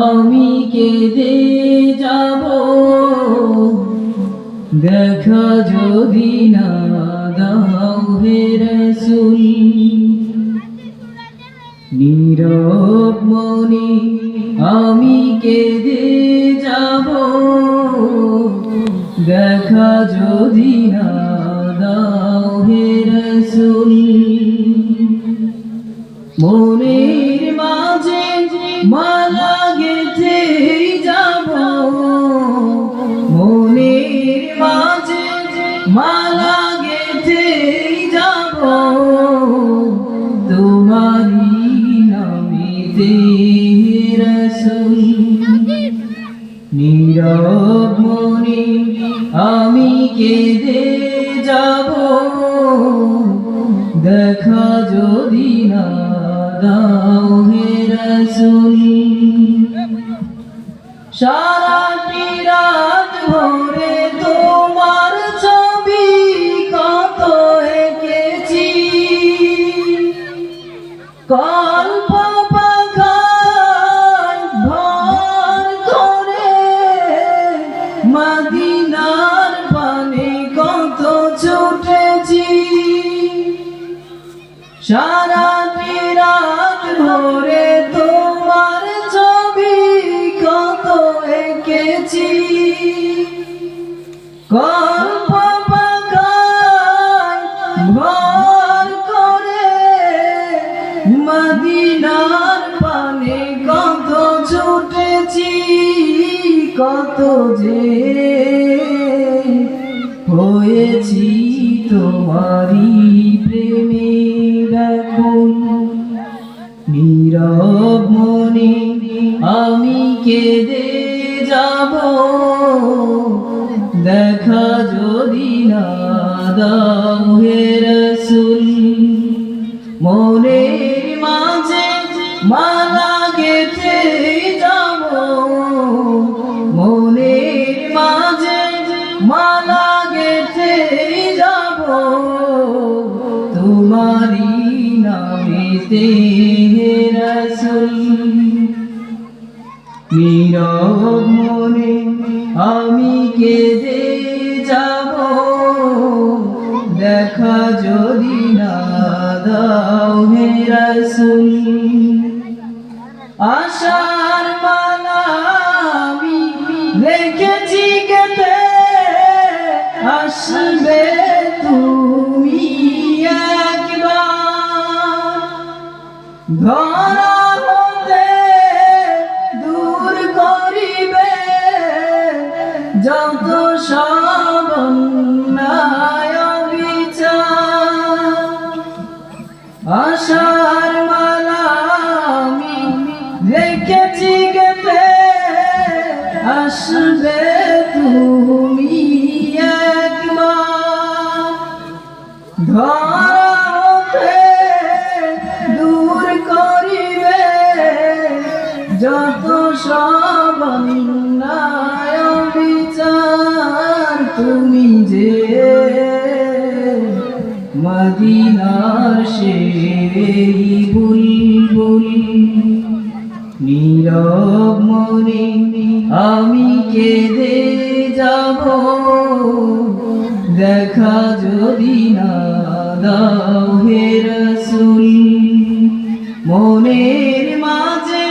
আমি কেঁদে যাব দেখা যদি না দাও হে রাসূল। নীরব মনে আমি কেঁদে যাব দেখা যদি না দাও হে রাসূল। মনের মাঝে মালা গেঁথে যাব, মনের মাঝে মালা গেঁথে যাব তোমারি নামেতে রাসূল। নীরব মনে আমি কেঁদে যাব দেখা যদি না দাও হে রাসূল। সারাটি রাত ভরে তোমার ছবি কত এঁকেছি, কল্প পাখায় ভর করে মদিনার পানে কত ছুটেছি। সারাটি রাত ভরে তোমার ছবি কত এঁকেছি, কল্প পাখায় ভর করে মদিনার পানে কত ছুটেছি। কত যে হয়েছি তোমারি প্রেমে ব্যাকুল। নীরব মনে আমি কেঁদে যাব দেখা যদি না দাও হে রাসূল। মনের মাঝে মালা গেঁথে যাব, মনের মাঝে মালা গেঁথে যাব তোমারি নামেতে হে রাসূল। নীরব মনে আমি কেঁদে যাব দেখা যদি না দাও হে রাসূল। আশার মালা আমি রেখেছি গেঁথে আসবে তুমি একবার। ধরা হতে দূর করিবে যত সব অন্যায় বিচার। আশার মালা আমি রেখেছি গেঁথে আসবে তুমি একবার। ধরা হতে দূর করিবে যত সব অন্যায় বিচার। তুমি যে মদিনার সেই বুলবুল। নীরব মনে আমি কেঁদে যাব দেখা যদি না দাও হে রাসূল। মনের মাঝে